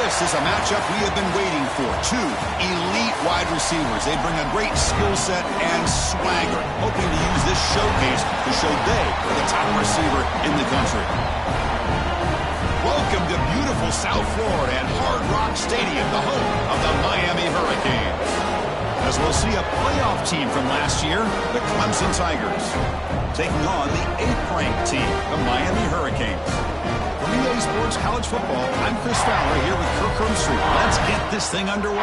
This is a matchup we have been waiting for. Two elite wide receivers. They bring a great skill set and swagger, hoping to use this showcase to show they are the top receiver in the country. Welcome to beautiful South Florida and Hard Rock Stadium, the home of the Miami Hurricanes. As we'll see a playoff team from last year, the Clemson Tigers, taking on the 8th-ranked team, the Miami Hurricanes. From EA Sports College Football, I'm Chris Fowler here with Kirk Hermstreet. Let's get this thing underway.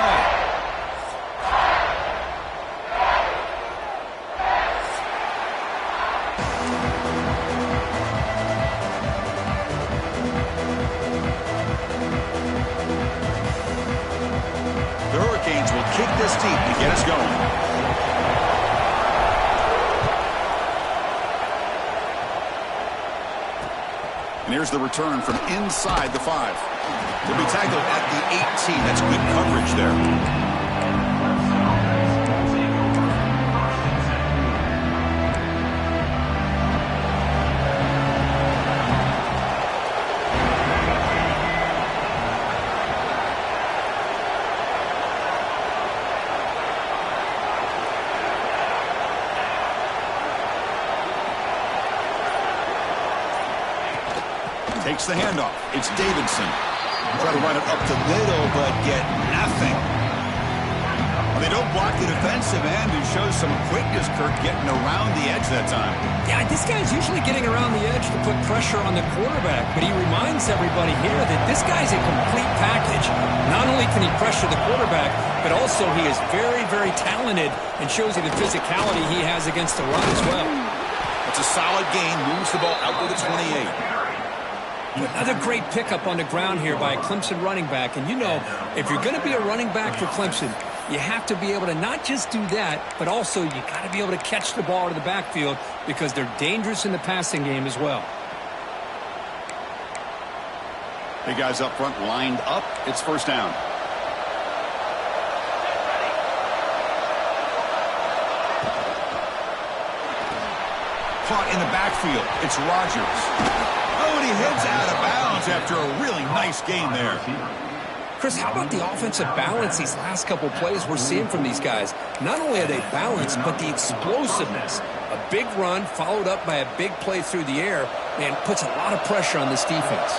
The Hurricanes will kick this deep to get us going. And here's the return from inside the 5. They'll be tackled at the 18. That's good coverage there. Takes the handoff. It's Davidson. Try to run it up to middle, but get nothing. Well, they don't block the defensive end, who shows some quickness, Kirk, getting around the edge that time. Yeah, this guy's usually getting around the edge to put pressure on the quarterback, but he reminds everybody here that this guy's a complete package. Not only can he pressure the quarterback, but also he is very, very talented and shows you the physicality he has against the run as well. It's a solid gain. Moves the ball out to the 28. Another great pickup on the ground here by a Clemson running back. And you know, if you're going to be a running back for Clemson, you have to be able to not just do that, but also you got to be able to catch the ball to the backfield because they're dangerous in the passing game as well. Big guys up front lined up. It's first down. Caught in the backfield. It's Rodgers. Oh, and he heads out of bounds after a really nice gain there. Chris, how about the offensive balance these last couple plays we're seeing from these guys? Not only are they balanced, but the explosiveness. A big run followed up by a big play through the air and puts a lot of pressure on this defense.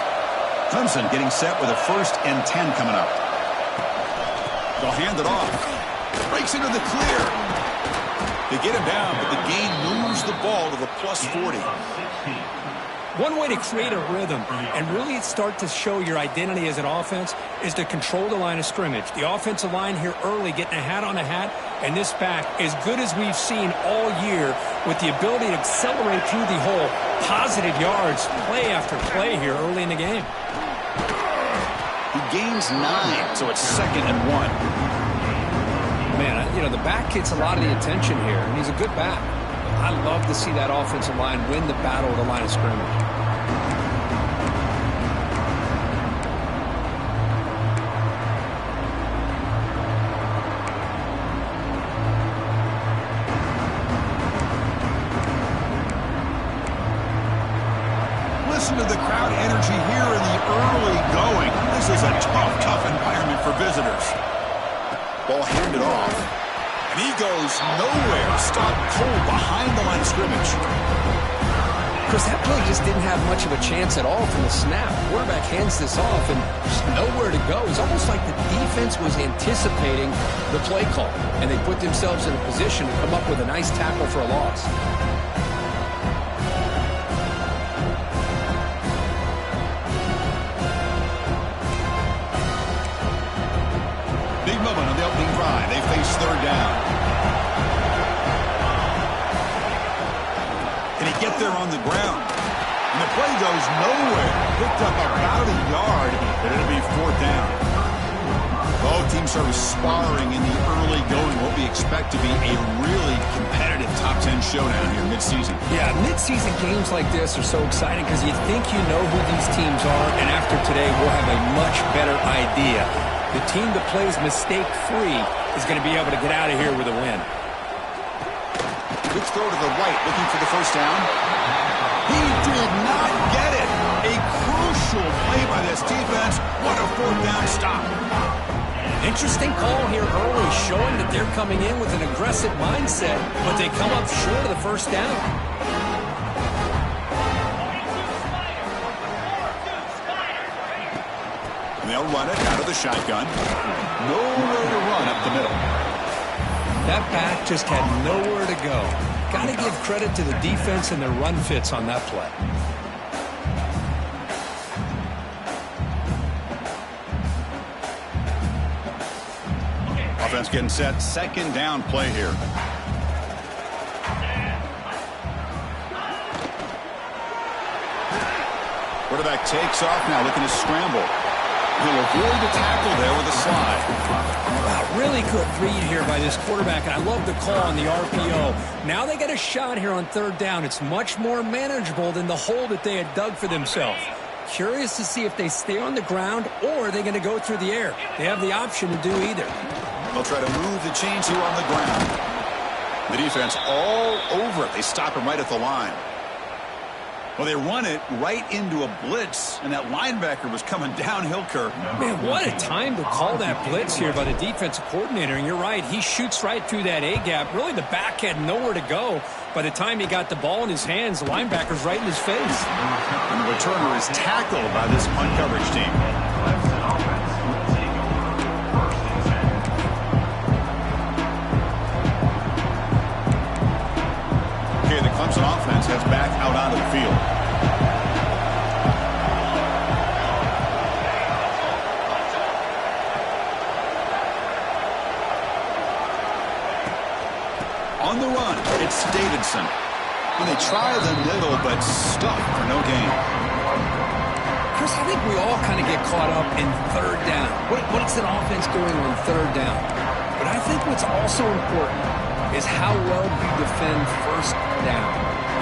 Clemson getting set with a 1st and 10 coming up. They'll hand it off. Breaks into the clear. They get him down, but the gain moves the ball to the +40. One way to create a rhythm and really start to show your identity as an offense is to control the line of scrimmage. The offensive line here early getting a hat on a hat, and this back, as good as we've seen all year, with the ability to accelerate through the hole, positive yards, play after play here early in the game. He gains 9, so it's 2nd and 1. Man, you know, the back gets a lot of the attention here, and he's a good back. I love to see that offensive line win the battle of the line of scrimmage. Listen to the crowd energy here in the early going. This is a tough environment for visitors. Ball handed off. And he goes nowhere. Stopped cold behind the line of scrimmage. Chris, that play just didn't have much of a chance at all from the snap. Quarterback hands this off and just nowhere to go. It's almost like the defense was anticipating the play call, and they put themselves in a position to come up with a nice tackle for a loss. Big moment on the opening drive. They face 3rd down. Can he get there on the ground? And the play goes nowhere. Picked up about a yard, but it'll be 4th down. Both teams are sparring in the early going. What we expect to be a really competitive top 10 showdown here midseason. Yeah, midseason games like this are so exciting because you think you know who these teams are, and after today we'll have a much better idea. The team that plays mistake-free is going to be able to get out of here with a win. Good throw to the right, looking for the first down. He did not get it. A crucial unusual play by this defense. What a fourth down stop. Interesting call here early, showing that they're coming in with an aggressive mindset, but they come up short of the first down. And they'll run it out of the shotgun. Nowhere to run up the middle. That back just had nowhere to go. Got to give credit to the defense and their run fits on that play. Offense getting set. Second down play here. Quarterback takes off now, looking to scramble. He'll avoid the tackle there with a slide. Wow, really good read here by this quarterback, and I love the call on the RPO. Now they get a shot here on third down. It's much more manageable than the hole that they had dug for themselves. Curious to see if they stay on the ground or are they going to go through the air. They have the option to do either. They'll try to move the chains here on the ground. The defense all over it. They stop him right at the line. Well, they run it right into a blitz, and that linebacker was coming downhill, Kirk. Man, what a time to call that blitz here by the defensive coordinator. And you're right, he shoots right through that A-gap. Really, the back had nowhere to go. By the time he got the ball in his hands, the linebacker's right in his face. And the returner is tackled by this punt coverage team. Okay, the Clemson offense heads back out onto the field. On the run, it's Davidson. And they try the middle, but stuck for no gain. Chris, I think we all kind of get caught up in third down. What's an offense doing on third down? But I think what's also important is how well you defend first down.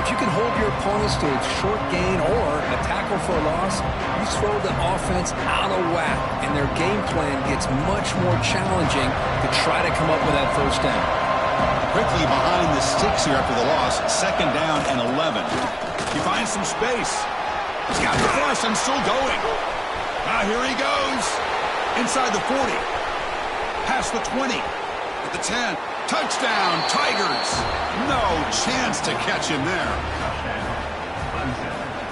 If you can hold your opponents to a short gain or a tackle for a loss, you throw the offense out of whack, and their game plan gets much more challenging to try to come up with that first down. Quickly behind the sticks here after the loss. Second down and 11. He finds some space. He's got the flush and still going. Here he goes. Inside the 40. Past the 20. At the 10. Touchdown, Tigers. No chance to catch him there.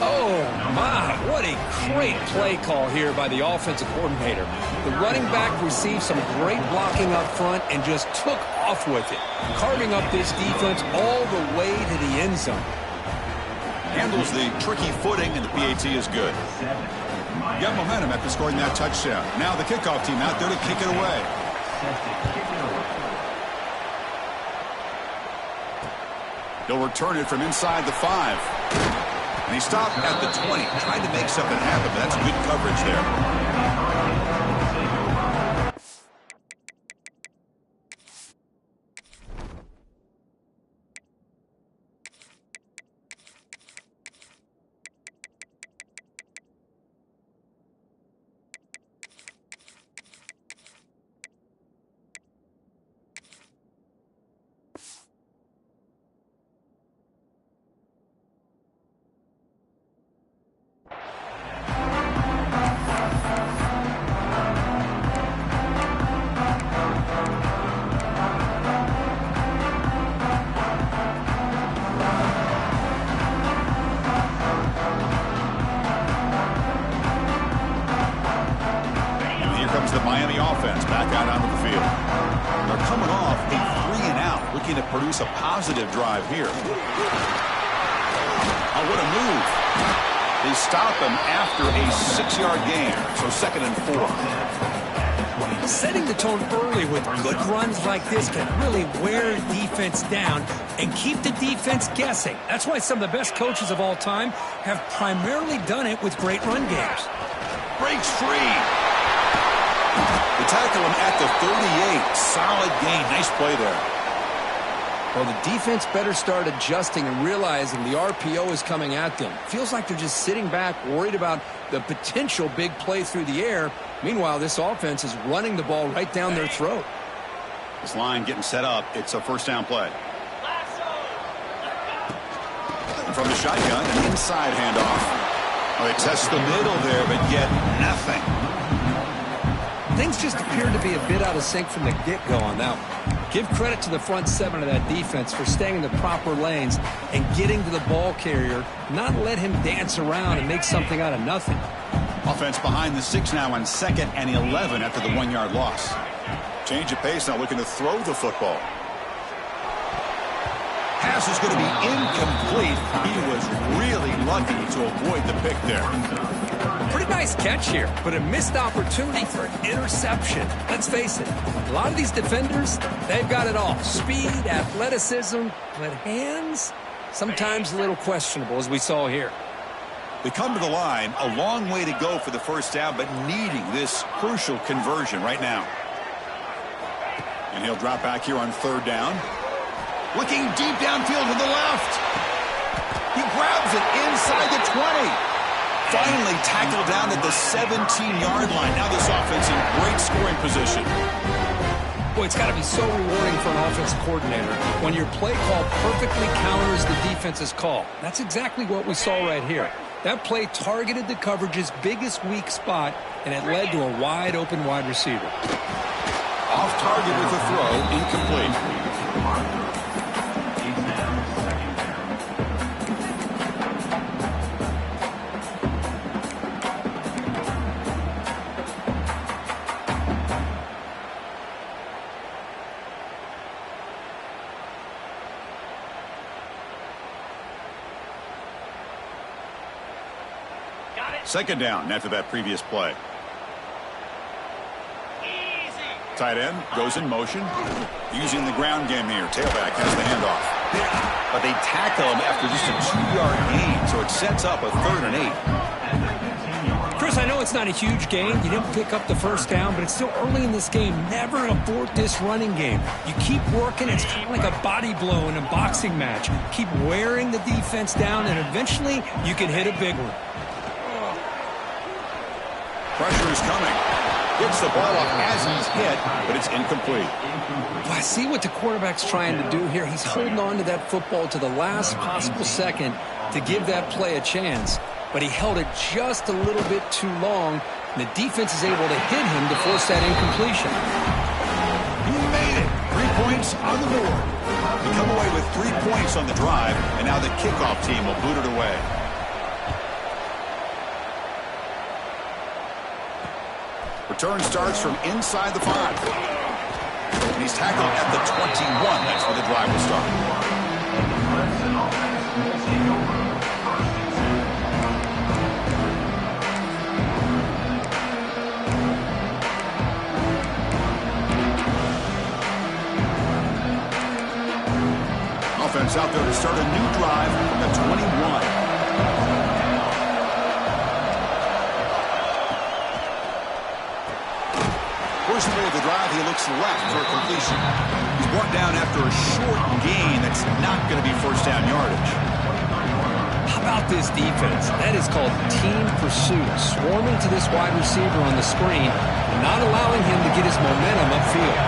Oh, my. What a great play call here by the offensive coordinator. The running back received some great blocking up front and just took off with it, carving up this defense all the way to the end zone. Handles the tricky footing, and the PAT is good. Got momentum after scoring that touchdown. Now the kickoff team out there to kick it away. He'll return it from inside the 5. And he stopped at the 20, trying to make something happen, but that's good coverage there. The Miami offense back out onto the field. They're coming off a 3-and-out, looking to produce a positive drive here. Oh, what a move. They stop him after a 6-yard gain, so 2nd and 4. Setting the tone early with good runs like this can really wear defense down and keep the defense guessing. That's why some of the best coaches of all time have primarily done it with great run games. Breaks free. They tackle him at the 38. Solid gain. Nice play there. Well, the defense better start adjusting and realizing the RPO is coming at them. Feels like they're just sitting back, worried about the potential big play through the air. Meanwhile, this offense is running the ball right down their throat. This line getting set up. It's a first down play. And from the shotgun, an inside handoff. Well, they test the middle there, but get nothing. Things just appeared to be a bit out of sync from the get-go on that one. Give credit to the front seven of that defense for staying in the proper lanes and getting to the ball carrier, not let him dance around and make something out of nothing. Offense behind the 6 now on 2nd and 11 after the 1-yard loss. Change of pace now, looking to throw the football. Pass is going to be incomplete. He was really lucky to avoid the pick there. Pretty nice catch here, but a missed opportunity for an interception. Let's face it, a lot of these defenders, they've got it all. Speed, athleticism, but hands, sometimes a little questionable, as we saw here. They come to the line, a long way to go for the first down, but needing this crucial conversion right now. And he'll drop back here on 3rd down. Looking deep downfield to the left. He grabs it inside the 20. Finally tackled down at the 17-yard line. Now this offense in great scoring position. Boy, it's got to be so rewarding for an offensive coordinator when your play call perfectly counters the defense's call. That's exactly what we saw right here. That play targeted the coverage's biggest weak spot, and it led to a wide-open wide receiver. Off target with a throw, incomplete. Second down after that previous play. Tight end goes in motion. Using the ground game here. Tailback has the handoff. But they tackle him after just a 2-yard gain, so it sets up a 3rd and 8. Chris, I know it's not a huge gain. You didn't pick up the first down, but it's still early in this game. Never abort this running game. You keep working. It's kind of like a body blow in a boxing match. Keep wearing the defense down, and eventually you can hit a big one. Pressure is coming. Gets the ball up as he's hit, but it's incomplete. Well, I see what the quarterback's trying to do here. He's holding on to that football to the last possible second to give that play a chance. But he held it just a little bit too long, and the defense is able to hit him to force that incompletion. He made it. 3 points on the board. We come away with 3 points on the drive, and now the kickoff team will boot it away. Return starts from inside the 5. And he's tackled at the 21. That's where the drive will start. Offense out there to start a new drive from the 21. First play of the drive, he looks left for a completion. He's brought down after a short gain that's not going to be first down yardage. How about this defense? That is called team pursuit. Swarming to this wide receiver on the screen and not allowing him to get his momentum upfield.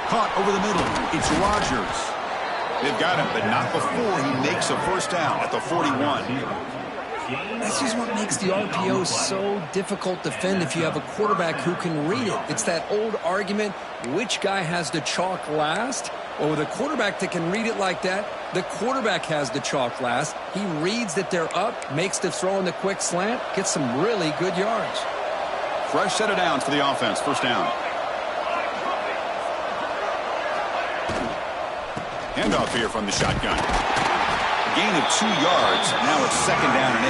Caught over the middle. It's Rodgers. They've got him, but not before he makes a first down at the 41. That's just what makes the RPO so difficult to defend if you have a quarterback who can read it. It's that old argument, which guy has the chalk last? Well, with a quarterback that can read it like that, the quarterback has the chalk last. He reads that they're up, makes the throw in the quick slant, gets some really good yards. Fresh set of downs for the offense. First down. Handoff here from the shotgun. A gain of 2 yards. Now it's 2nd down and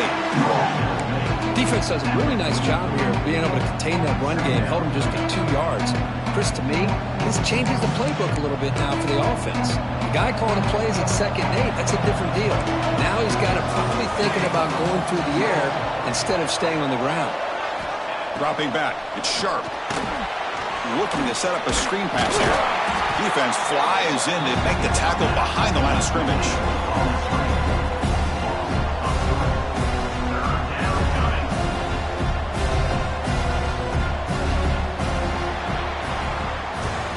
8. Defense does a really nice job here of being able to contain that run game. Held him just to 2 yards. Chris, to me, this changes the playbook a little bit now for the offense. The guy calling the plays at 2nd and 8, that's a different deal. Now he's got to probably thinking about going through the air instead of staying on the ground. Dropping back. It's Sharp. Looking to set up a screen pass here. Defense flies in to make the tackle behind the line of scrimmage.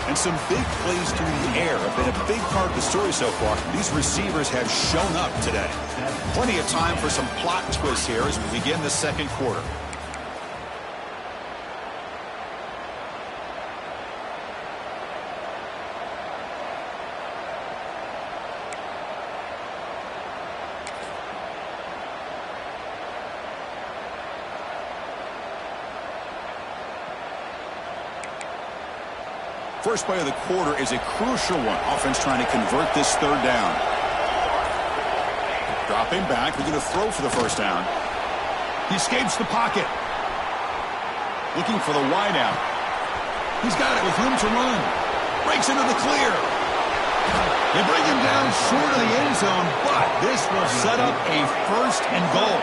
And some big plays through the air have been a big part of the story so far. These receivers have shown up today. Plenty of time for some plot twists here as we begin the second quarter. First play of the quarter is a crucial one. Offense trying to convert this third down. Dropping back. We're going to throw for the first down. He escapes the pocket. Looking for the wideout. He's got it with room to run. Breaks into the clear. They bring him down short of the end zone, but this will set up a first and goal.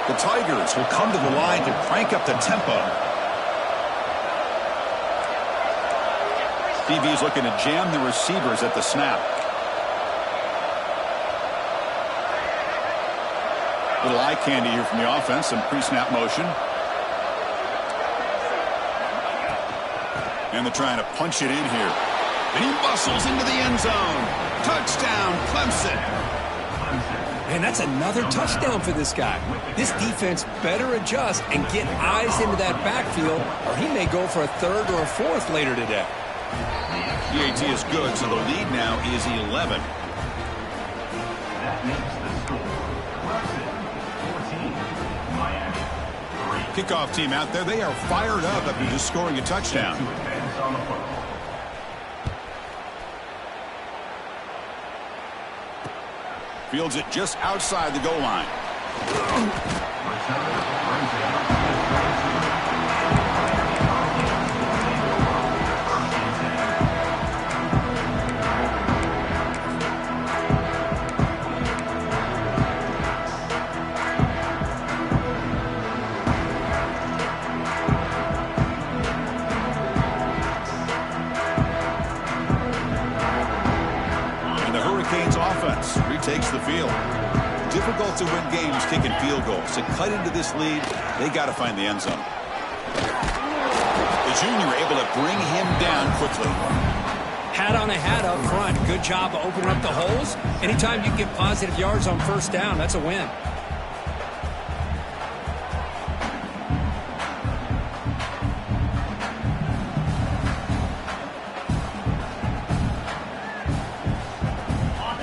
The Tigers will come to the line to crank up the tempo. DB's looking to jam the receivers at the snap. Little eye candy here from the offense, some pre-snap motion. And they're trying to punch it in here. And he bustles into the end zone. Touchdown, Clemson. And that's another touchdown for this guy. This defense better adjust and get eyes into that backfield, or he may go for a third or a fourth later today. PAT is good, so the lead now is 11. That makes the score. Clemson 14, Miami 3. Kickoff team out there, they are fired up after just scoring a touchdown. To advance on the football. Fields it just outside the goal line. Return brings it up. Offense retakes the field. Difficult to win games kicking field goals. To cut into this lead, they got to find the end zone. The junior able to bring him down quickly. Hat on a hat up front. Good job of opening up the holes. Anytime you get positive yards on first down, that's a win.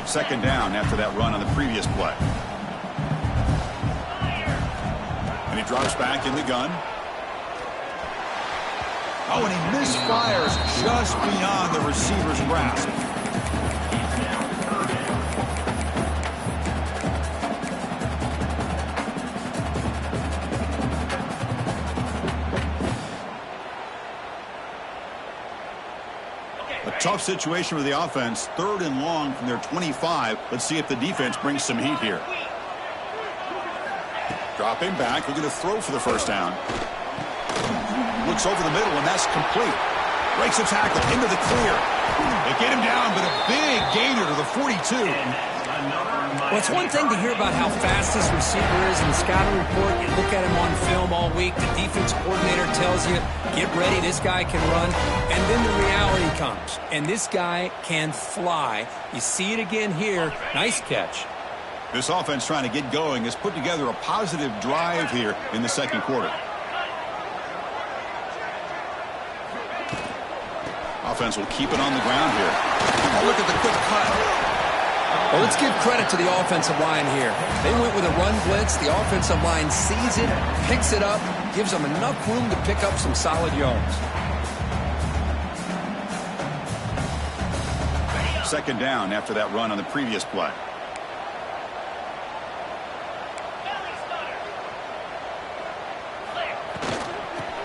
Second down after that run on the previous play. And he drops back in the gun. Oh, and he misfires just beyond the receiver's grasp. Tough situation for the offense. Third and long from their 25. Let's see if the defense brings some heat here. Dropping back. We're going to throw for the first down. Looks over the middle, and that's complete. Breaks a tackle into the clear. They get him down, but a big gainer to the 42. Well, it's one thing to hear about how fast this receiver is in the scouting report. You look at him on film all week. The defense coordinator tells you, get ready, this guy can run. And then the reality comes, and this guy can fly. You see it again here. Nice catch. This offense trying to get going has put together a positive drive here in the second quarter. Offense will keep it on the ground here. Oh, look at the quick cut. Well, let's give credit to the offensive line here. They went with a run blitz. The offensive line sees it, picks it up, gives them enough room to pick up some solid yards. Second down after that run on the previous play.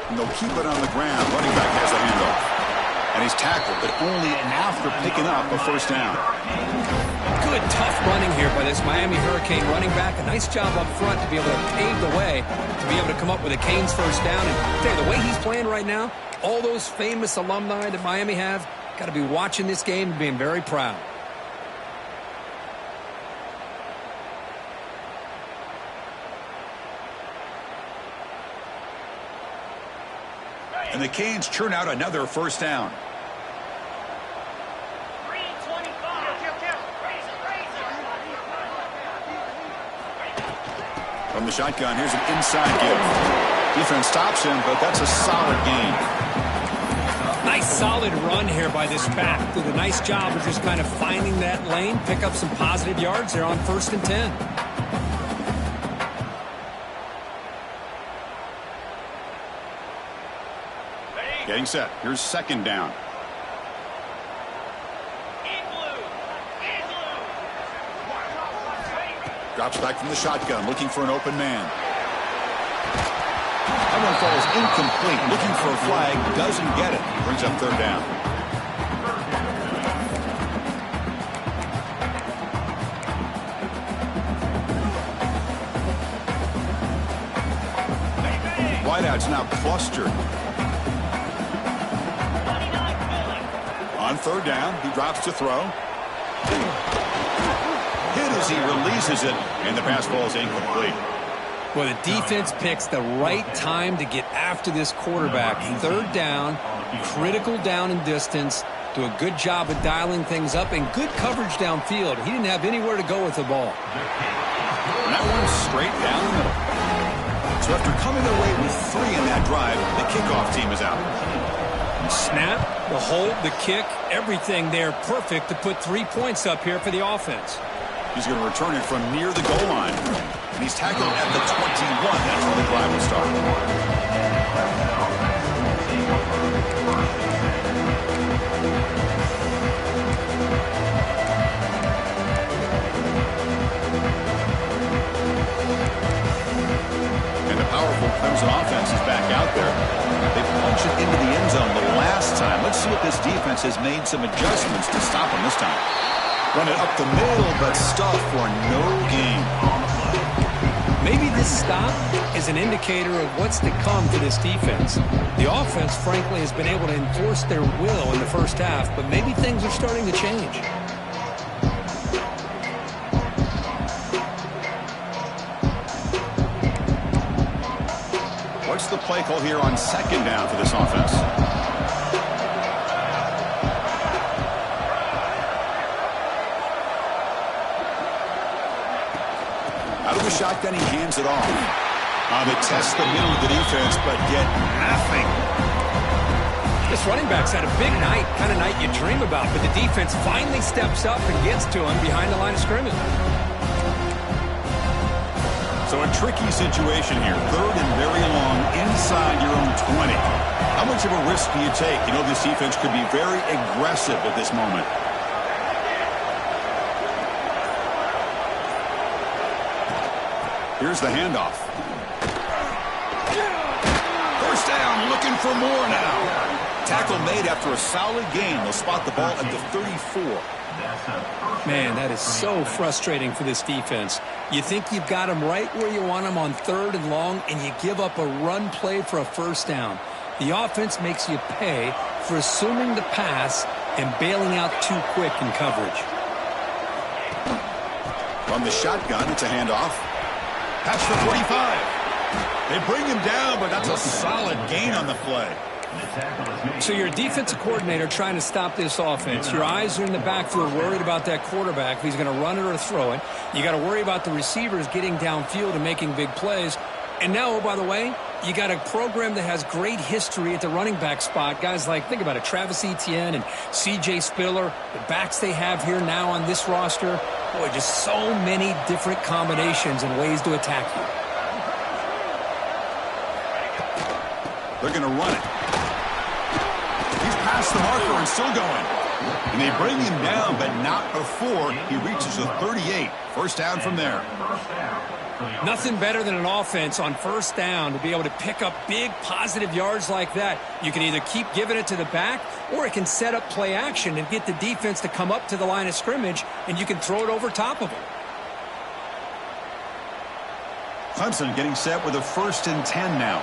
And they'll keep it on the ground. Running back has the handoff. And he's tackled, but only after picking up a first down. Good, tough running here by this Miami Hurricane running back. A nice job up front to be able to pave the way, to be able to come up with a Canes first down. And I tell you, the way he's playing right now, all those famous alumni that Miami have, got to be watching this game and being very proud. And the Canes churn out another first down. From the shotgun, here's an inside give. Defense stops him, but that's a solid gain. Nice solid run here by this back. Did a nice job of just kind of finding that lane, pick up some positive yards there on 1st and 10. Getting set. Here's 2nd down. Drops back from the shotgun, looking for an open man. That one falls incomplete. Looking for a flag, doesn't get it. Brings up 3rd down. Wideouts now clustered. On 3rd down, he drops to throw. Hit as he releases it, and the pass falls incomplete. Well, the defense picks the right time to get after this quarterback. 3rd down, critical down and distance. Do a good job of dialing things up and good coverage downfield. He didn't have anywhere to go with the ball. And that one's straight down the middle. So after coming away with 3 in that drive, the kickoff team is out. Snap, the hold, the kick, everything there perfect to put 3 points up here for the offense. He's going to return it from near the goal line. And he's tackled at the 21. That's where the drive will start. And the powerful Clemson offense is back out there. They punched it into the end zone the last time. Let's see if this defense has made some adjustments to stop them this time. Run it up the middle, but stuff for no gain. Maybe this stop is an indicator of what's to come for this defense. The offense, frankly, has been able to enforce their will in the first half, but maybe things are starting to change. What's the play call here on 2nd down for this offense? Out of the shotgun, he hands it off. They test the middle of the defense, but get nothing. This running back's had a big night, kind of night you dream about, but the defense finally steps up and gets to him behind the line of scrimmage. So a tricky situation here. 3rd and very long inside your own 20. How much of a risk do you take? You know this defense could be very aggressive at this moment. Here's the handoff. 1st down, looking for more now. Tackle made after a solid gain. They'll spot the ball at the 34. Man, that is so frustrating for this defense. You think you've got them right where you want them on 3rd and long, and you give up a run play for a 1st down. The offense makes you pay for assuming the pass and bailing out too quick in coverage. From the shotgun, it's a handoff. Pass for 45. They bring him down, but that's a solid gain on the play. So you're a defensive coordinator trying to stop this offense. Your eyes are in the backfield worried about that quarterback, if he's going to run it or throw it. You got to worry about the receivers getting downfield and making big plays. And now, oh, by the way, you got a program that has great history at the running back spot. Guys like, think about it, Travis Etienne and C.J. Spiller, the backs they have here now on this roster. Boy, just so many different combinations and ways to attack you. They're going to run it. He's past the marker and still going. And they bring him down, but not before he reaches the 38. 1st down from there. Nothing better than an offense on 1st down to be able to pick up big positive yards like that. You can either keep giving it to the back, or it can set up play action and get the defense to come up to the line of scrimmage, and you can throw it over top of them. Clemson getting set with a 1st and 10 now.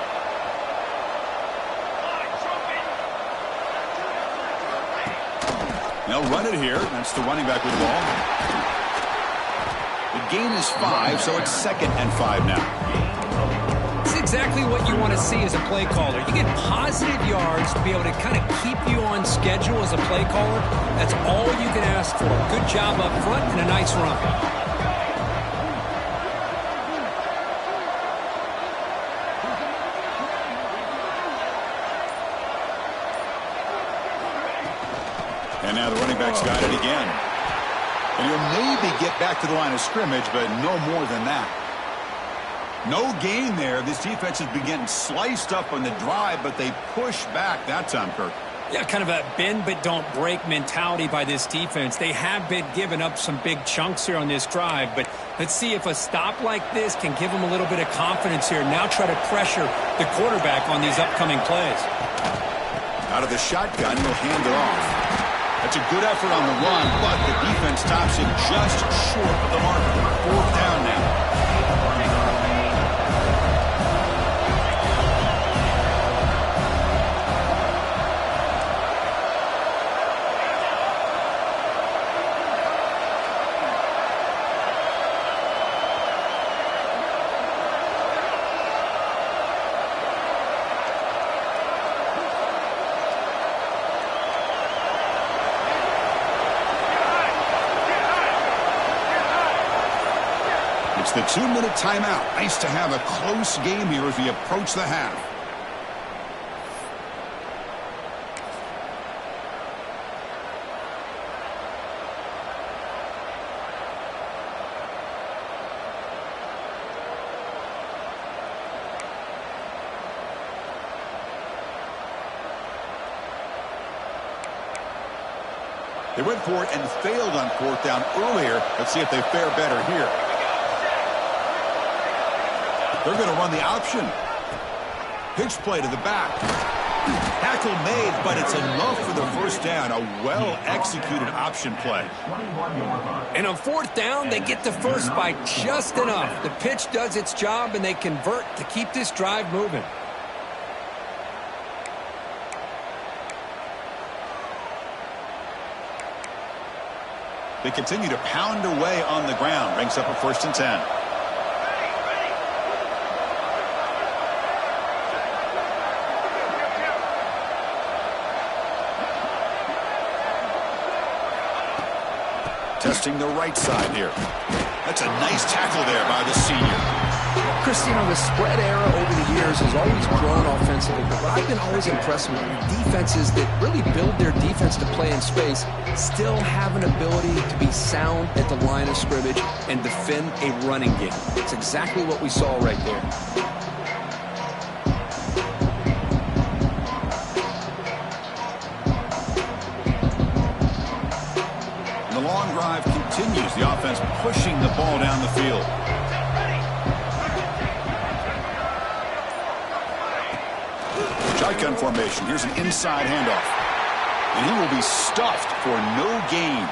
They'll run it here. That's the running back with the ball. The gain is 5, so it's 2nd and 5 now. It's exactly what you want to see as a play caller. You get positive yards to be able to kind of keep you on schedule as a play caller. That's all you can ask for. Good job up front and a nice run. And now the running back's got it again. And he'll maybe get back to the line of scrimmage, but no more than that. No gain there. This defense has been getting sliced up on the drive, but they push back that time, Kirk. Yeah, kind of a bend but don't break mentality by this defense. They have been giving up some big chunks here on this drive, but let's see if a stop like this can give them a little bit of confidence here. Now try to pressure the quarterback on these upcoming plays. Out of the shotgun, he'll hand it off. That's a good effort on the run, but the defense stops him just short of the marker. 4th down now. It's the 2-minute timeout. Nice to have a close game here as we approach the half. They went for it and failed on 4th down earlier. Let's see if they fare better here. They're going to run the option. Pitch play to the back. Tackle made, but it's enough for the first down. A well-executed option play. And on 4th down, they get the first by just enough. The pitch does its job, and they convert to keep this drive moving. They continue to pound away on the ground. Brings up a 1st and 10. Testing the right side here. That's a nice tackle there by the senior. Christine, the spread era over the years has always grown offensively, but what I've been always impressed with defenses that really build their defense to play in space still have an ability to be sound at the line of scrimmage and defend a running game. It's exactly what we saw right there. The long drive continues. The offense pushing the ball down the field. Shotgun formation. Here's an inside handoff. And he will be stuffed for no gain.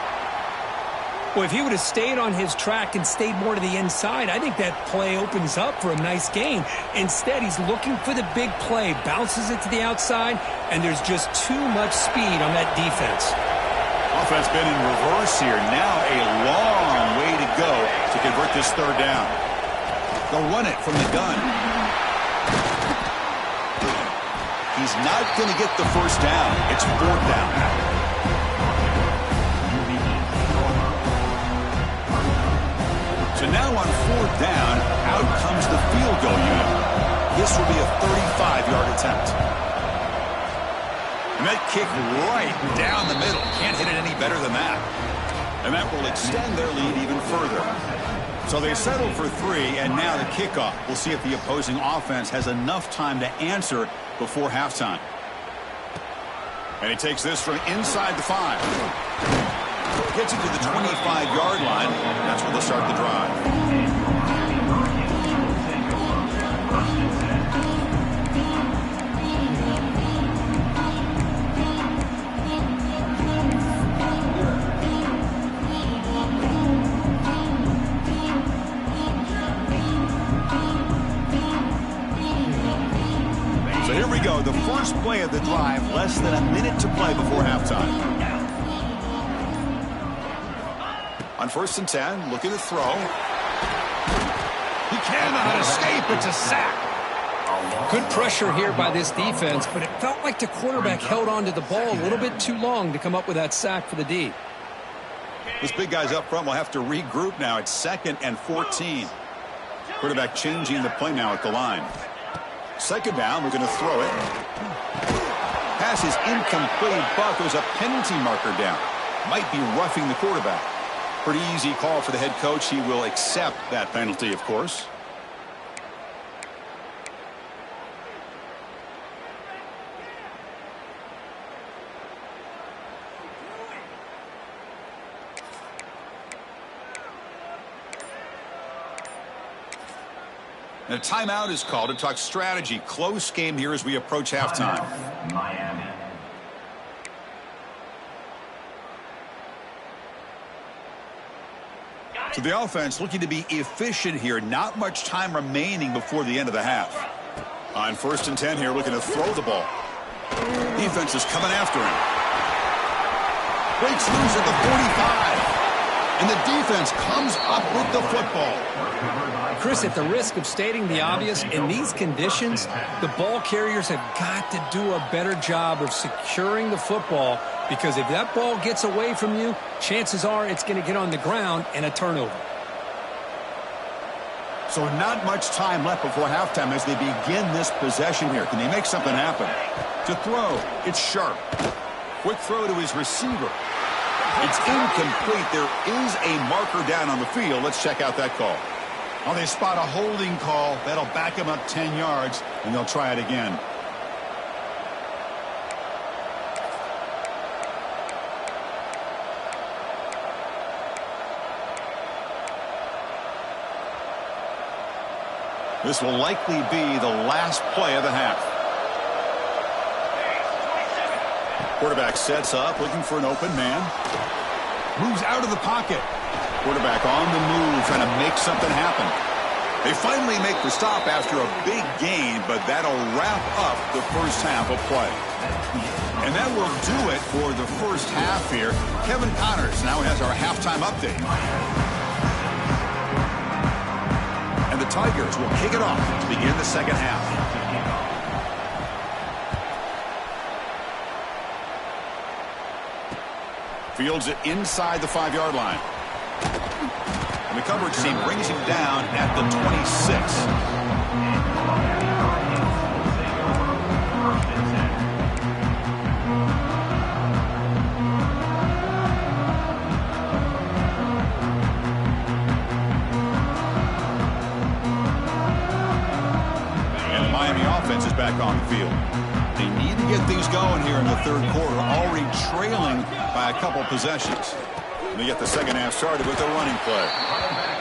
Well, if he would have stayed on his track and stayed more to the inside, I think that play opens up for a nice gain. Instead, he's looking for the big play, bounces it to the outside, and there's just too much speed on that defense. Offense been in reverse here. Now a long way to go to convert this 3rd down. They'll run it from the gun. He's not going to get the first down. It's 4th down. So now on 4th down, out comes the field goal unit. This will be a 35-yard attempt. And that kick right down the middle. Can't hit it any better than that. And that will extend their lead even further. So they settled for 3, and now the kickoff. We'll see if the opposing offense has enough time to answer before halftime. And he takes this from inside the 5. Gets it to the 25-yard line. That's where they'll start the drive. So here we go, the first play of the drive, less than a minute to play before halftime. On 1st and 10, looking to throw. He cannot escape, it's a sack. Good pressure here by this defense, but it felt like the quarterback held on to the ball a little bit too long to come up with that sack for the D. This big guy's up front will have to regroup now. It's 2nd and 14. Quarterback changing the play now at the line. 2nd down, we're going to throw it. Pass is incomplete, but there's a penalty marker down. Might be roughing the quarterback. Pretty easy call for the head coach. He will accept that penalty, of course. And a timeout is called to talk strategy. Close game here as we approach halftime. Miami. So the offense looking to be efficient here. Not much time remaining before the end of the half. On 1st and 10 here, looking to throw the ball. Defense is coming after him. Breaks loose at the 45. And the defense comes up with the football. Chris, at the risk of stating the obvious, in these conditions, the ball carriers have got to do a better job of securing the football, because if that ball gets away from you, chances are it's going to get on the ground and a turnover. So not much time left before halftime as they begin this possession here. Can they make something happen? To throw, it's Sharp. Quick throw to his receiver. It's incomplete. There is a marker down on the field. Let's check out that call. Oh, they spot a holding call. That'll back him up 10 yards, and they'll try it again. This will likely be the last play of the half. Quarterback sets up, looking for an open man. Moves out of the pocket. Quarterback on the move, trying to make something happen. They finally make the stop after a big gain, but that'll wrap up the first half of play. And that will do it for the first half here. Kevin Connors now has our halftime update. And the Tigers will kick it off to begin the second half. Fields it inside the 5-yard line. And the coverage team brings him down at the 26. And the Miami offense is back on the field. They need to get things going here in the third quarter, already trailing by a couple possessions. They get the second half started with a running play.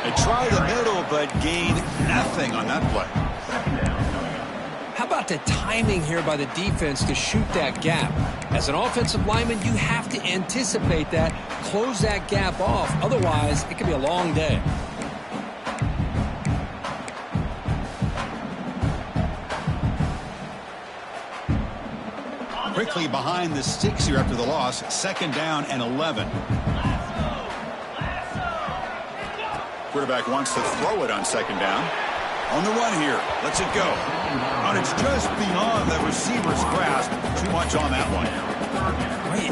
They try the middle, but gain nothing on that play. How about the timing here by the defense to shoot that gap? As an offensive lineman, you have to anticipate that, close that gap off. Otherwise, it could be a long day. Quickly behind the sticks here after the loss. 2nd down and 11. Quarterback wants to throw it on 2nd down. On the run here. Lets it go. And it's just beyond the receiver's grasp. Too much on that one.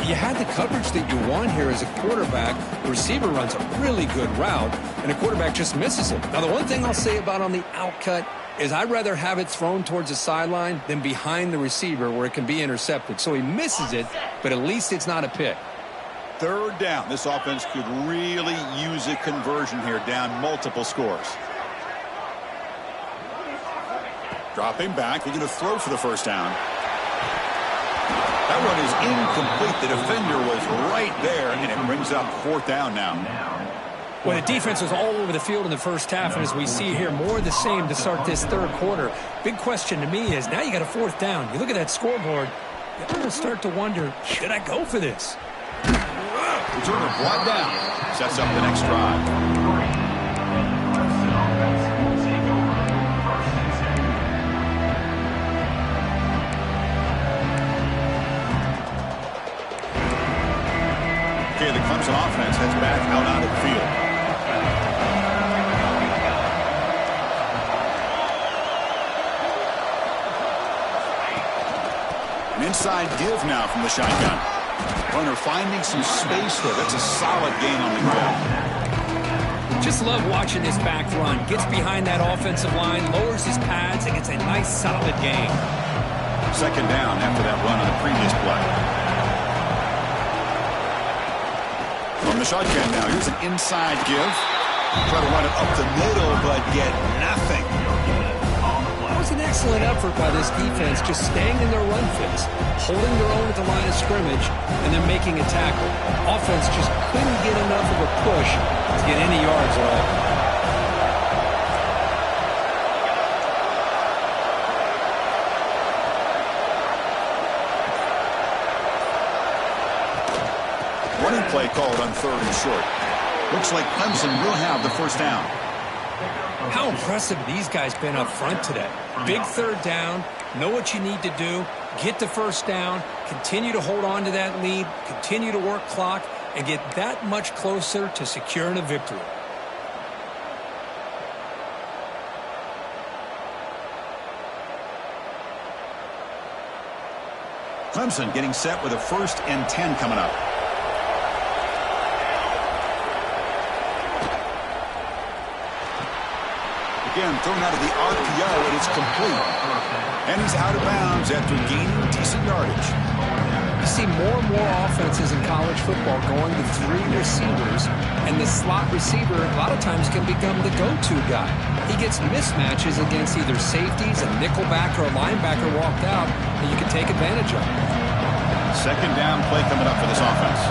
You had the coverage that you want here as a quarterback. The receiver runs a really good route, and the quarterback just misses it. Now, the one thing I'll say about on the outcut is I'd rather have it thrown towards the sideline than behind the receiver where it can be intercepted. So he misses it, but at least it's not a pick. 3rd down. This offense could really use a conversion here, down multiple scores. Dropping back, looking to throw for the 1st down. That one is incomplete. The defender was right there, and it brings up 4th down now. Well, the defense was all over the field in the first half, and as we see here, more of the same to start this third quarter. Big question to me is, now you got a 4th down. You look at that scoreboard, you're going to start to wonder, should I go for this? Returner brought down. Sets up the next drive. Okay, the Clemson offense heads back out onto the field. An inside give now from the shotgun. Runner finding some space there. That's a solid gain on the ground. Just love watching this back run. Gets behind that offensive line, lowers his pads, and gets a nice solid gain. Second down after that run on the previous play. From the shotgun now, here's an inside give. Try to run it up the middle, but get nothing. That was an excellent effort by this defense, just staying in their run fits, holding their own at the line of scrimmage, and then making a tackle. Offense just couldn't get enough of a push to get any yards at all. Running play called on 3rd and short. Looks like Clemson will have the first down. How impressive these guys been up front today. Big 3rd down, know what you need to do, get the first down, continue to hold on to that lead, continue to work clock, and get that much closer to securing a victory. Clemson getting set with a 1st and 10 coming up. Again, thrown out of the RPO, and it's complete. And he's out of bounds after gaining decent yardage. You see more and more offenses in college football going to 3 receivers, and the slot receiver a lot of times can become the go-to guy. He gets mismatches against either safeties, a nickelback, or a linebacker walked out that you can take advantage of. Second down play coming up for this offense.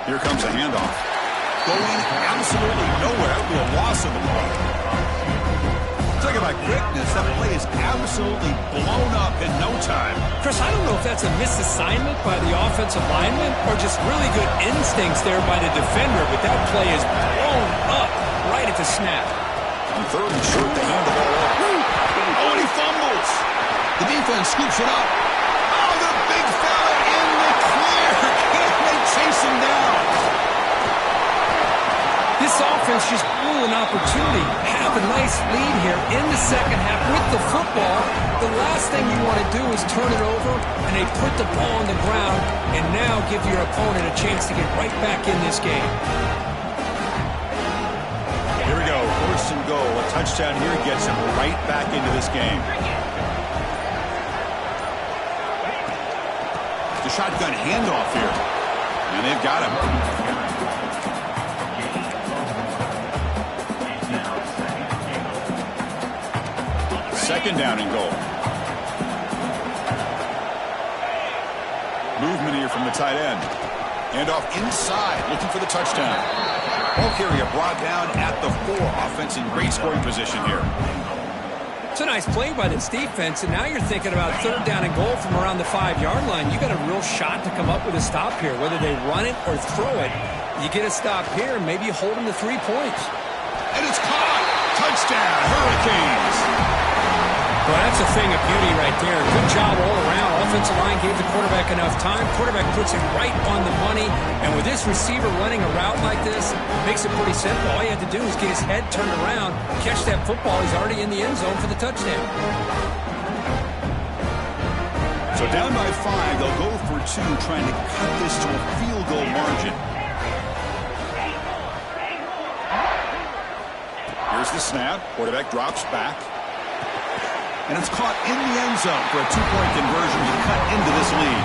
Here comes a handoff. Going absolutely nowhere. That would be a loss of the ball. Talk about quickness. That play is absolutely blown up in no time. Chris, I don't know if that's a misassignment by the offensive lineman or just really good instincts there by the defender, but that play is blown up right at the snap. On 3rd and short, they hand the ball off. Oh, and he fumbles. The defense scoops it up. Oh, the big fella in the clear. Can't they chase him down? This offense just blew an opportunity. Have a nice lead here in the second half with the football. The last thing you want to do is turn it over, and they put the ball on the ground and now give your opponent a chance to get right back in this game. Here we go. 1st and goal. A touchdown here gets him right back into this game. The shotgun handoff here. And they've got him. Second down and goal. Movement here from the tight end. And off inside, looking for the touchdown. Ball carrier brought down at the 4. Offense in great scoring position here. It's a nice play by this defense, and now you're thinking about 3rd down and goal from around the 5-yard line. You got a real shot to come up with a stop here. Whether they run it or throw it, you get a stop here, and maybe you hold them to 3 points. And it's caught. Touchdown, Hurricanes. Well, that's a thing of beauty right there. Good job all around. Offensive line gave the quarterback enough time. Quarterback puts it right on the money. And with this receiver running a route like this, makes it pretty simple. All you have to do is get his head turned around, catch that football. He's already in the end zone for the touchdown. So down by 5, they'll go for 2, trying to cut this to a field goal margin. Here's the snap. Quarterback drops back. And it's caught in the end zone for a 2-point conversion to cut into this lead.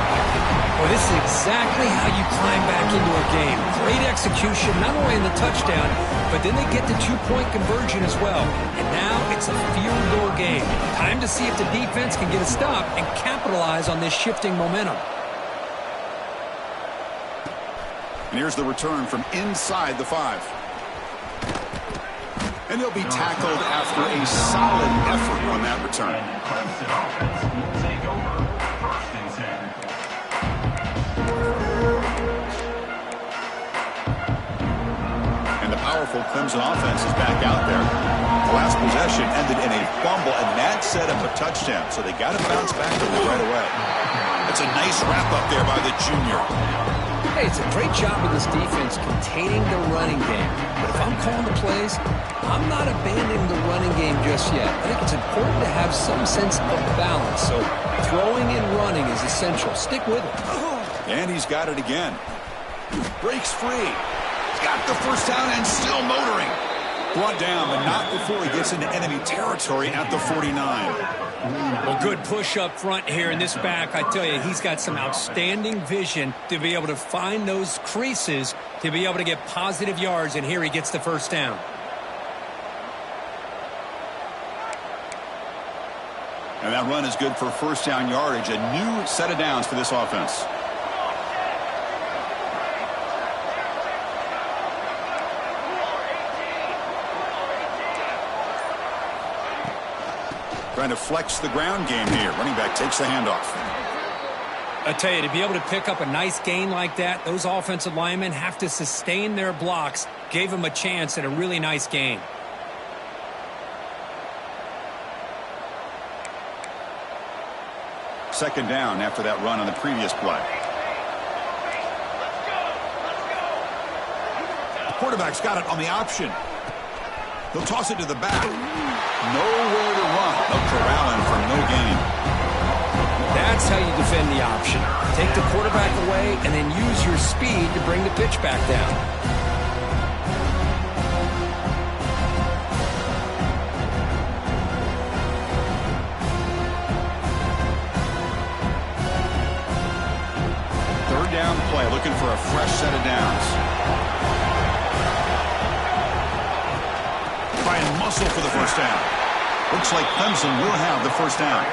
Well, this is exactly how you climb back into a game. Great execution, not only in the touchdown, but then they get the 2-point conversion as well. And now it's a field goal game. Time to see if the defense can get a stop and capitalize on this shifting momentum. And here's the return from inside the 5. And he'll be tackled after a solid effort on that return. Clemson offense will take over 1st and 10. And the powerful Clemson offense is back out there. The last possession ended in a fumble, and that set up a touchdown. So they got to bounce back from it right away. That's a nice wrap up there by the junior. Hey, it's a great job of this defense containing the running game. But if I'm calling the plays, I'm not abandoning the running game just yet. I think it's important to have some sense of balance. So throwing and running is essential. Stick with it. And he's got it again. Breaks free. He's got the first down and still motoring. Brought down, but not before he gets into enemy territory at the 49. Well, good push up front here in this back. I tell you, he's got some outstanding vision to be able to find those creases to be able to get positive yards, and here he gets the first down. And that run is good for first down yardage, a new set of downs for this offense. Trying to flex the ground game here. Running back takes the handoff. I tell you, to be able to pick up a nice gain like that, those offensive linemen have to sustain their blocks. Gave him a chance at a really nice gain. Second down after that run on the previous play. The quarterback's got it on the option. He'll toss it to the back. Nowhere to run. They'll corral him for no gain. That's how you defend the option. Take the quarterback away and then use your speed to bring the pitch back down. Third down play, looking for a fresh set of downs. Try and muscle for the first down. Looks like Clemson will have the first down.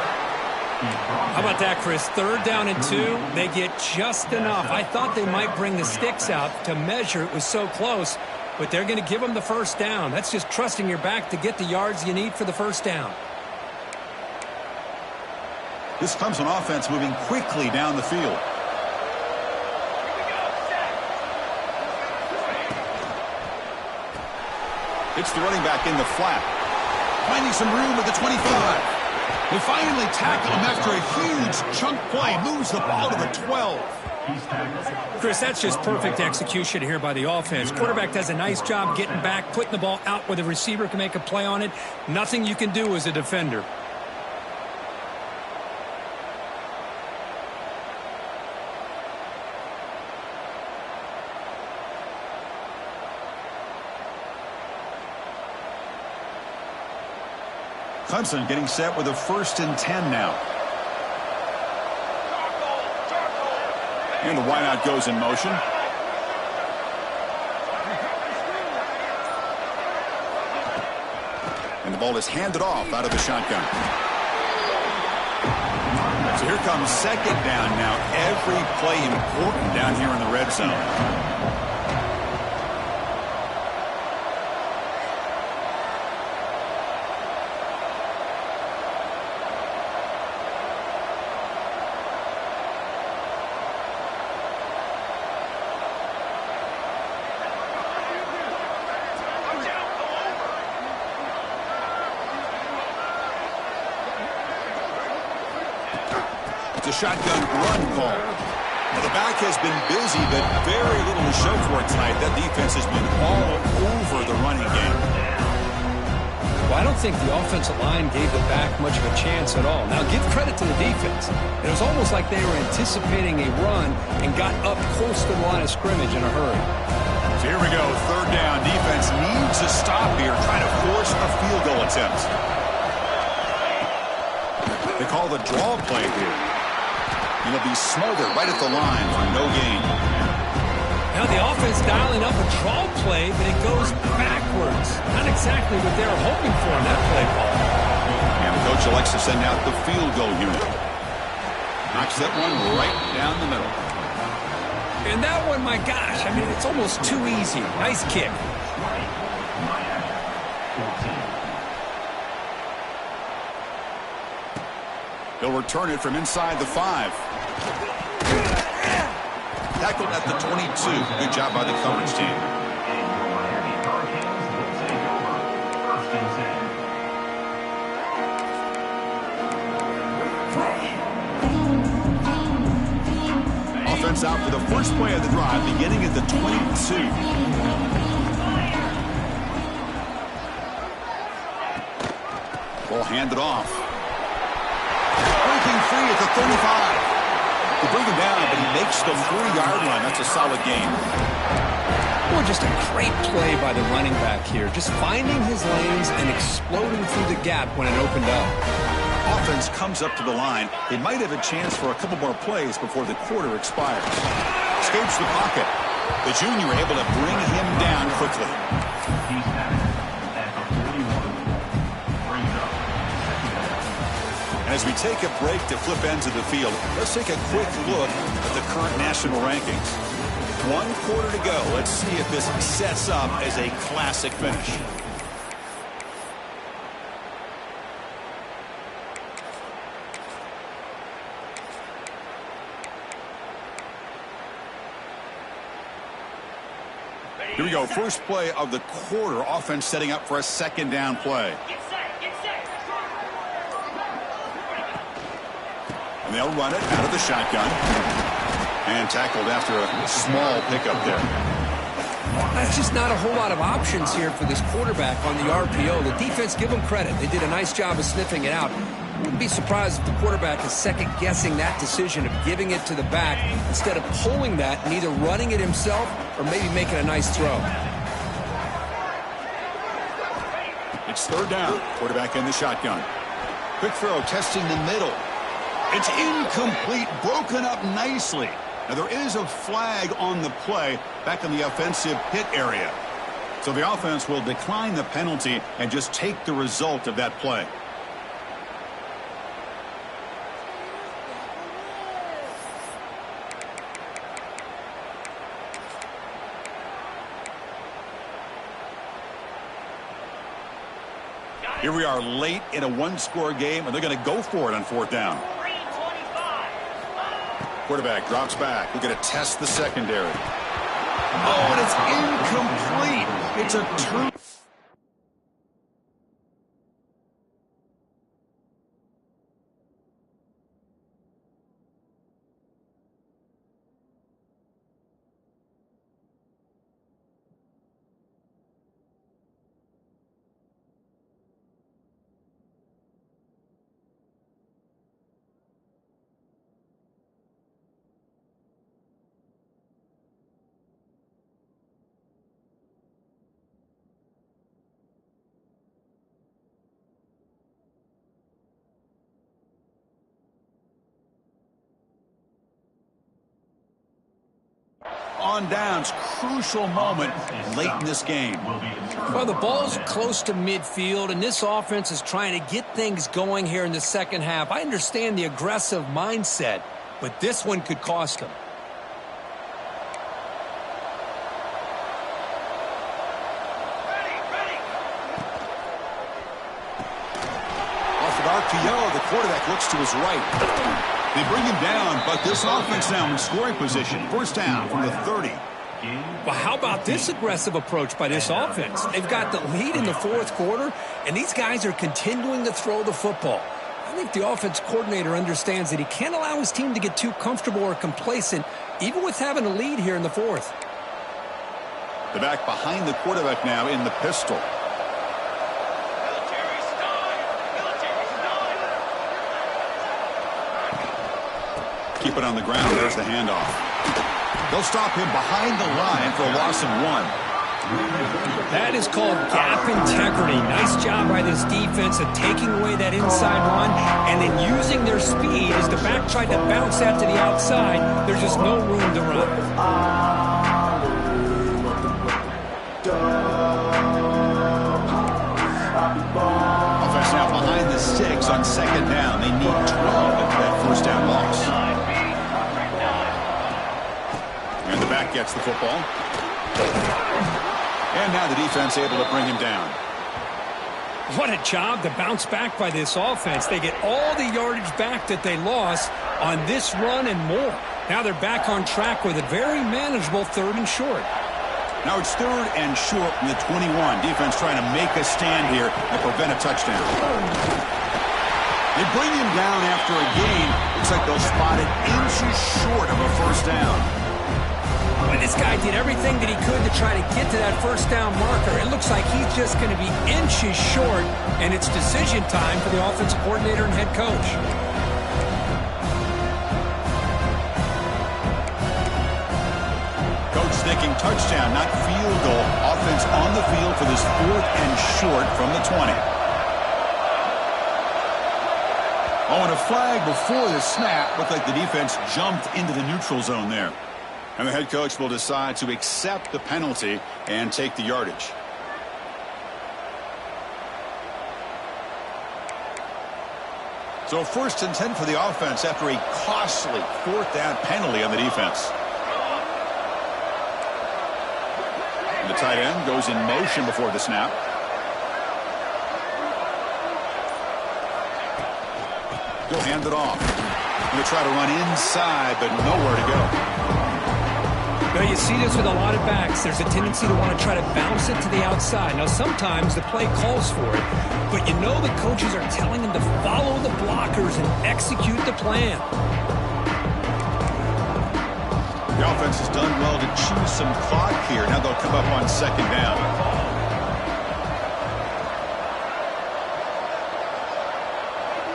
How about that, Chris? Third down and 2. They get just enough. I thought they might bring the sticks out to measure. It was so close, but they're going to give them the first down. That's just trusting your back to get the yards you need for the first down. This Clemson offense moving quickly down the field. It's the running back in the flat. Finding some room at the 25. They finally tackle him after a huge chunk play. Moves the ball to the 12. Chris, that's just perfect execution here by the offense. Quarterback does a nice job getting back, putting the ball out where the receiver can make a play on it. Nothing you can do as a defender. Clemson getting set with a 1st and 10 now. And the wideout goes in motion. And the ball is handed off out of the shotgun. So here comes second down now. Every play important down here in the red zone. A shotgun run call. Well, the back has been busy, but very little to show for it tonight. That defense has been all over the running game. Well, I don't think the offensive line gave the back much of a chance at all. Now, give credit to the defense. It was almost like they were anticipating a run and got up close to the line of scrimmage in a hurry. So here we go. Third down. Defense needs a stop here, trying to force a field goal attempt. They call the draw play here. He'll be smothered right at the line for no gain. Now the offense dialing up a draw play, but it goes backwards. Not exactly what they were hoping for in that play call. And the coach elects to send out the field goal unit. Knocks that one right down the middle. And that one, my gosh, I mean, it's almost too easy. Nice kick. He'll return it from inside the 5. Tackled at the 22. Good job by the coverage team. Offense out for the first play of the drive, beginning at the 22. Ball handed off. Breaking free at the 35. They bring him down, but he makes the 40-yard line. That's a solid gain. Well, just a great play by the running back here. Just finding his lanes and exploding through the gap when it opened up. Offense comes up to the line. They might have a chance for a couple more plays before the quarter expires. Escapes the pocket. The junior able to bring him down quickly. He's tackled at the 41. Brings up second down. And as we take a break to flip ends of the field, let's take a quick look at the current national rankings. 1 quarter to go. Let's see if this sets up as a classic finish. Here we go. First play of the quarter. Offense setting up for a second down play. And they'll run it out of the shotgun. And tackled after a small pickup there. That's just not a whole lot of options here for this quarterback on the RPO. The defense, give them credit. They did a nice job of sniffing it out. Wouldn't be surprised if the quarterback is second-guessing that decision of giving it to the back instead of pulling that and either running it himself or maybe making a nice throw. It's third down. Quarterback in the shotgun. Quick throw, testing the middle. It's incomplete, broken up nicely. Now, there is a flag on the play back in the offensive hit area. So the offense will decline the penalty and just take the result of that play. Here we are late in a one-score game, and they're going to go for it on fourth down. Quarterback drops back. We're going to test the secondary. Oh, and it's incomplete. It's a turn. On downs, crucial moment late in this game. Well, the ball's close to midfield, and this offense is trying to get things going here in the second half. I understand the aggressive mindset, but this one could cost them. Off of RPO, the quarterback looks to his right. They bring him down, but this offense now in scoring position. First down from the 30. Well, how about this aggressive approach by this offense? They've got the lead in the fourth quarter, and these guys are continuing to throw the football. I think the offense coordinator understands that he can't allow his team to get too comfortable or complacent, even with having a lead here in the fourth. The back behind the quarterback now in the pistol. Keep it on the ground. There's the handoff. They'll stop him behind the line for a loss of 1. That is called gap integrity. Nice job by this defense of taking away that inside run and then using their speed as the back tried to bounce that to the outside. There's just no room to run. Offense now behind the 6 on second down. They need 12 after that first down loss. And the back gets the football. And now the defense able to bring him down. What a job to bounce back by this offense. They get all the yardage back that they lost on this run and more. Now they're back on track with a very manageable 3rd and short. Now it's 3rd and short from the 21. Defense trying to make a stand here and prevent a touchdown. They bring him down after a gain. Looks like they'll spot it inches short of a first down. But this guy did everything that he could to try to get to that first down marker. It looks like he's just going to be inches short, and it's decision time for the offensive coordinator and head coach. Coach thinking touchdown, not field goal. Offense on the field for this 4th and short from the 20. Oh, and a flag before the snap. Looked like the defense jumped into the neutral zone there. And the head coach will decide to accept the penalty and take the yardage. So 1st and 10 for the offense after a costly 4th down penalty on the defense. The tight end goes in motion before the snap. He'll hand it off. Going to try to run inside, but nowhere to go. Now you see this with a lot of backs. There's a tendency to want to try to bounce it to the outside. Now sometimes the play calls for it, but you know the coaches are telling them to follow the blockers and execute the plan. The offense has done well to choose some clock here. Now they'll come up on 2nd down.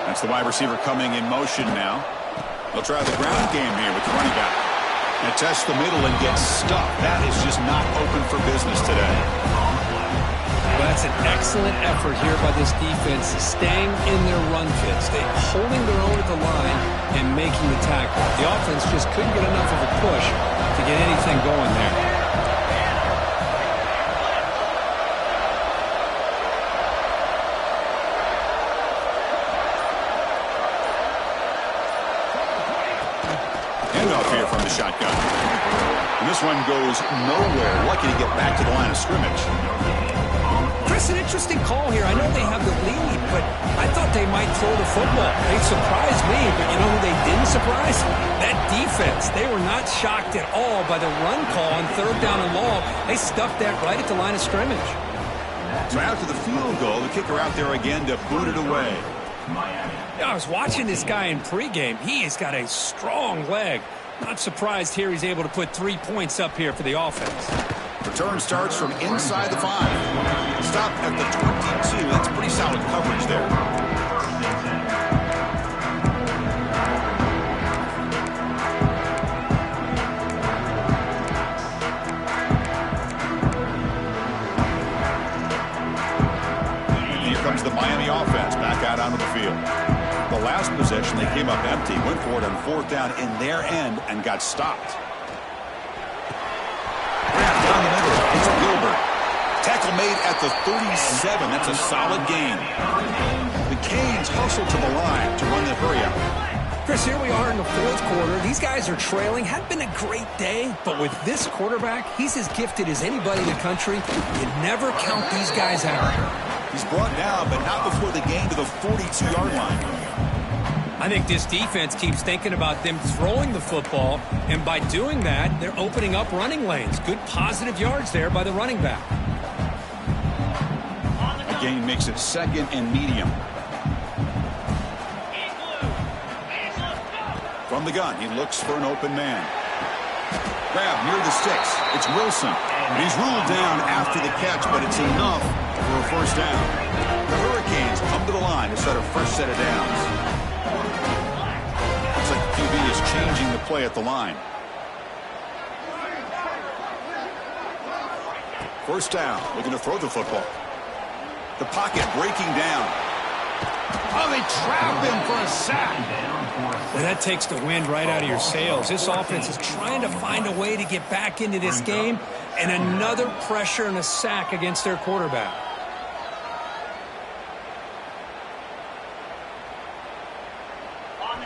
That's the wide receiver coming in motion now. They'll try the ground game here with the running back. And test the middle and get stuck. That is just not open for business today. Well, that's an excellent effort here by this defense, staying in their run fits. They're holding their own at the line and making the tackle. The offense just couldn't get enough of a push to get anything going there. Handoff here from the shotgun. And this one goes nowhere. Lucky to get back to the line of scrimmage. Chris, an interesting call here. I know they have the lead, but I thought they might throw the football. They surprised me, but you know who they didn't surprise? That defense. They were not shocked at all by the run call on 3rd down and long. They stuffed that right at the line of scrimmage. So after the field goal, the kicker out there again to boot it away. Yeah, I was watching this guy in pregame. He has got a strong leg. Not surprised here he's able to put 3 points up here for the offense. Return starts from inside the 5. Stop at the 22. That's pretty solid coverage there. And here comes the Miami offense back out onto the field. The last possession, they came up empty, went for it on 4th down in their end and got stopped. Down the middle, it's Gilbert. Tackle made at the 37. That's a solid gain. The Canes hustle to the line to run the hurry out. Chris, here we are in the 4th quarter. These guys are trailing. Had been a great day, but with this quarterback, he's as gifted as anybody in the country. You never count these guys out. He's brought down, but not before the gain to the 42-yard line. I think this defense keeps thinking about them throwing the football, and by doing that, they're opening up running lanes. Good positive yards there by the running back. A gain makes it 2nd and medium. From the gun, he looks for an open man. Grab near the sticks. It's Wilson. And he's ruled down after the catch, but it's enough for a 1st down. The Hurricanes come to the line to start a fresh set of downs. Looks like the QB is changing the play at the line. 1st down, looking to throw the football. The pocket breaking down. Oh, they trap him for a sack. Well, that takes the wind right out of your sails. This offense is trying to find a way to get back into this game, and another pressure and a sack against their quarterback.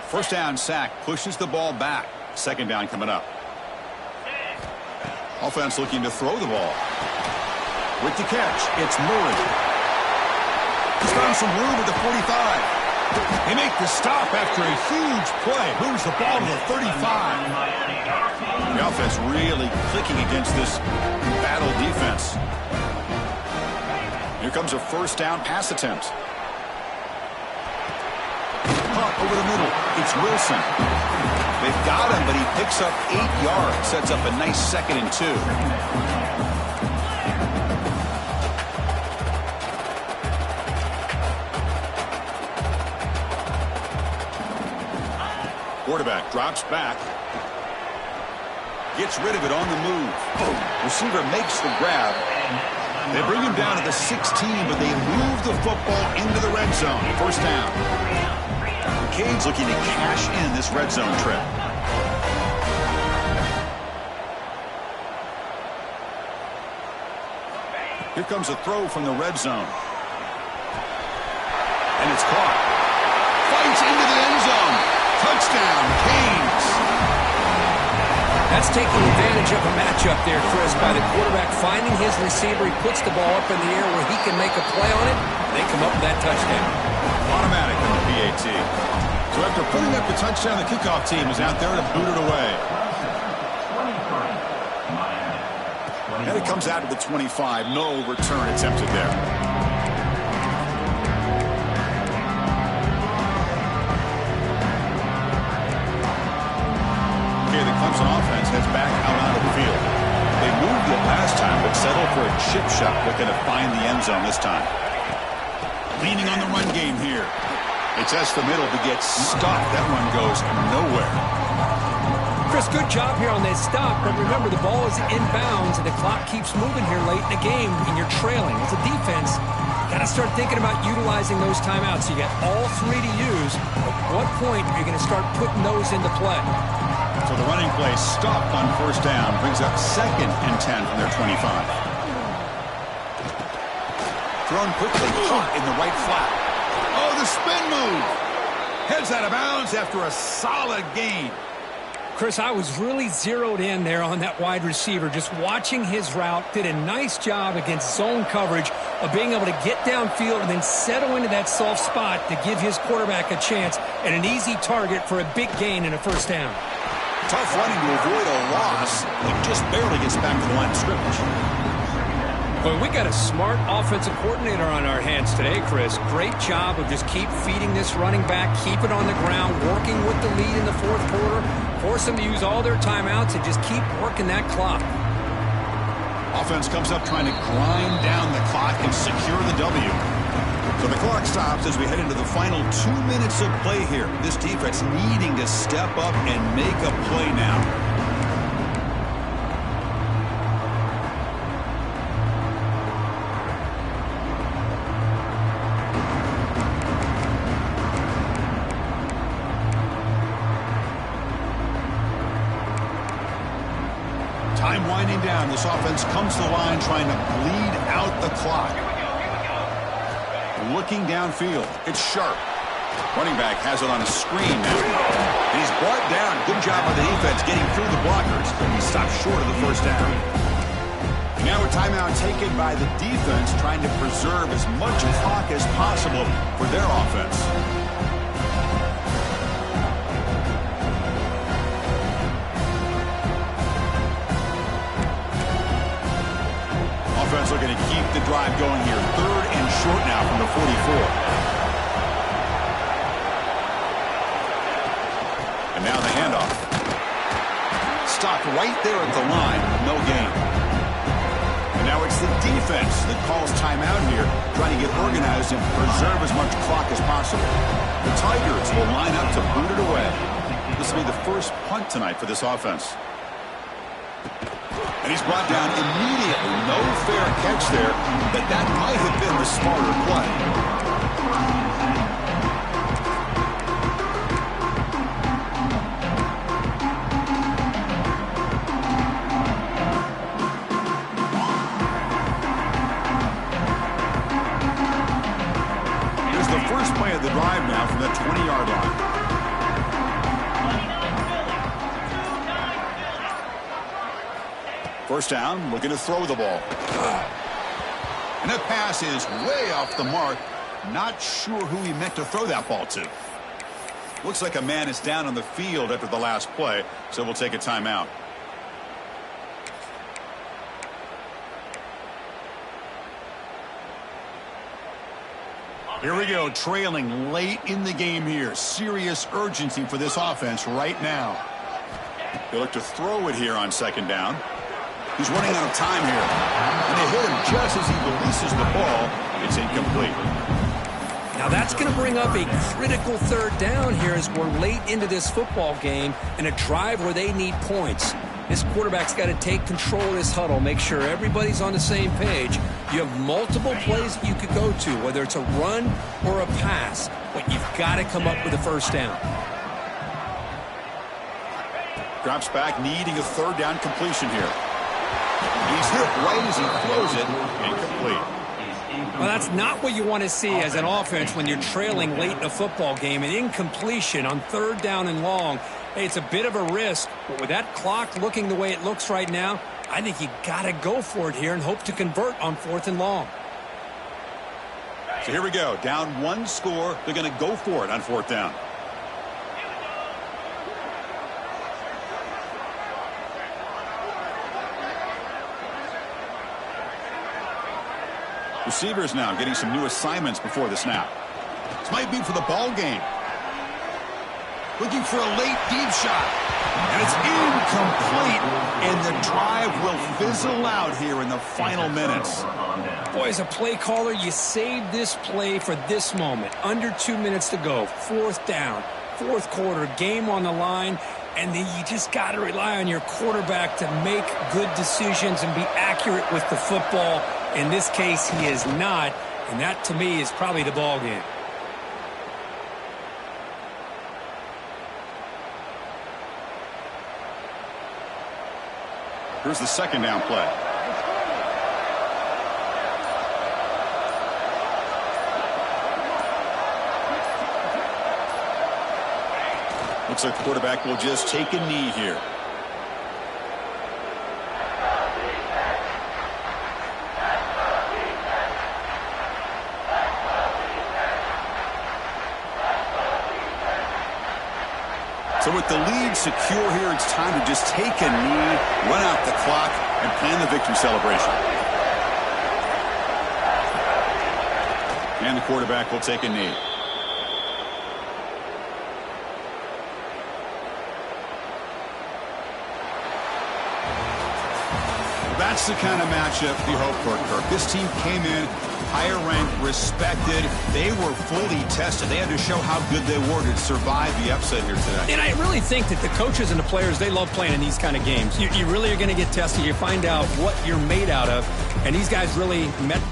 First down sack pushes the ball back. 2nd down coming up. Offense looking to throw the ball. With the catch, it's Murray. He's found some room at the 45. They make the stop after a huge play. Moves the ball to the 35. The offense really clicking against this battle defense. Here comes a 1st down pass attempt. Punt over the middle. It's Wilson. They've got him, but he picks up 8 yards. Sets up a nice 2nd and 2. Quarterback drops back. Gets rid of it on the move. Receiver makes the grab. They bring him down to the 16, but they move the football into the red zone. First down. Cade's looking to cash in this red zone trip. Here comes a throw from the red zone. And it's caught. Fights into the end zone. Touchdown, Canes. That's taking advantage of a matchup there, Chris, by the quarterback finding his receiver. He puts the ball up in the air where he can make a play on it. They come up with that touchdown. Automatic on the PAT. So after putting up the touchdown, the kickoff team is out there to boot it away. And it comes out to the 25. No return attempted there. Okay, the Clemson offense heads back out onto the field. They moved it last time, but settled for a chip shot, looking to find the end zone this time. Leaning on the run game here. It's S the middle to get stopped. That run goes nowhere. Chris, good job here on that stop, but remember the ball is inbounds and the clock keeps moving here late in the game and you're trailing. As a defense, you got to start thinking about utilizing those timeouts. You got all three to use. At what point are you going to start putting those into play? So the running play stopped on first down, brings up 2nd and 10 from their 25. Thrown quickly, caught in the right flat. Oh, the spin move. Heads out of bounds after a solid gain. Chris, I was really zeroed in there on that wide receiver, just watching his route. Did a nice job against zone coverage of being able to get downfield and then settle into that soft spot to give his quarterback a chance and an easy target for a big gain and a first down. Tough running to avoid a loss. He just barely gets back to the line of scrimmage. Well, we got a smart offensive coordinator on our hands today, Chris. Great job of just keep feeding this running back, keep it on the ground, working with the lead in the fourth quarter, force them to use all their timeouts and just keep working that clock. Offense comes up trying to grind down the clock and secure the W. So the clock stops as we head into the final 2 minutes of play here. This defense needing to step up and make a play now. Time winding down. This offense comes to the line trying to bleed out the clock. Looking downfield. It's Sharp. Running back has it on a screen now. And he's brought down. Good job by the defense getting through the blockers. But he stopped short of the first down. And now a timeout taken by the defense trying to preserve as much clock as possible for their offense. Offense looking to keep the drive going here. 3rd and short now from the 44. And now the handoff. Stopped right there at the line. No gain. And now it's the defense that calls timeout here, trying to get organized and preserve as much clock as possible. The Tigers will line up to boot it away. This will be the first punt tonight for this offense. And he's brought down immediately. No fair catch there, but that might have been the smarter play. Here's the first play of the drive now from the 20-yard line. First down, looking to throw the ball. And that pass is way off the mark. Not sure who he meant to throw that ball to. Looks like a man is down on the field after the last play, so we'll take a timeout. Here we go, trailing late in the game here. Serious urgency for this offense right now. They look to throw it here on 2nd down. He's running out of time here. And they hit him just as he releases the ball. It's incomplete. Now that's going to bring up a critical 3rd down here as we're late into this football game in a drive where they need points. This quarterback's got to take control of this huddle, make sure everybody's on the same page. You have multiple plays that you could go to, whether it's a run or a pass, but you've got to come up with a first down. Drops back, needing a third down completion here. He's hit right as he throws it, incomplete. Well, that's not what you want to see as an offense when you're trailing late in a football game. An incompletion on third down and long. Hey, it's a bit of a risk, but with that clock looking the way it looks right now, I think you got to go for it here and hope to convert on 4th and long. So here we go. Down one score. They're going to go for it on 4th down. Receivers now getting some new assignments before the snap. This might be for the ball game. Looking for a late deep shot. And it's incomplete. And the drive will fizzle out here in the final minutes. Boy, as a play caller, you saved this play for this moment. Under 2 minutes to go. 4th down. 4th quarter. Game on the line. And then you just got to rely on your quarterback to make good decisions and be accurate with the football. In this case, he is not. And that, to me, is probably the ball game. Here's the 2nd down play. Looks like the quarterback will just take a knee here. So with the lead secure here, it's time to just take a knee, run out the clock, and plan the victory celebration. And the quarterback will take a knee. That's the kind of matchup you hope for, Kirk. This team came in higher ranked, respected. They were fully tested. They had to show how good they were to survive the upset here today. And I really think that the coaches and the players, they love playing in these kind of games. You really are going to get tested. You find out what you're made out of. And these guys really met.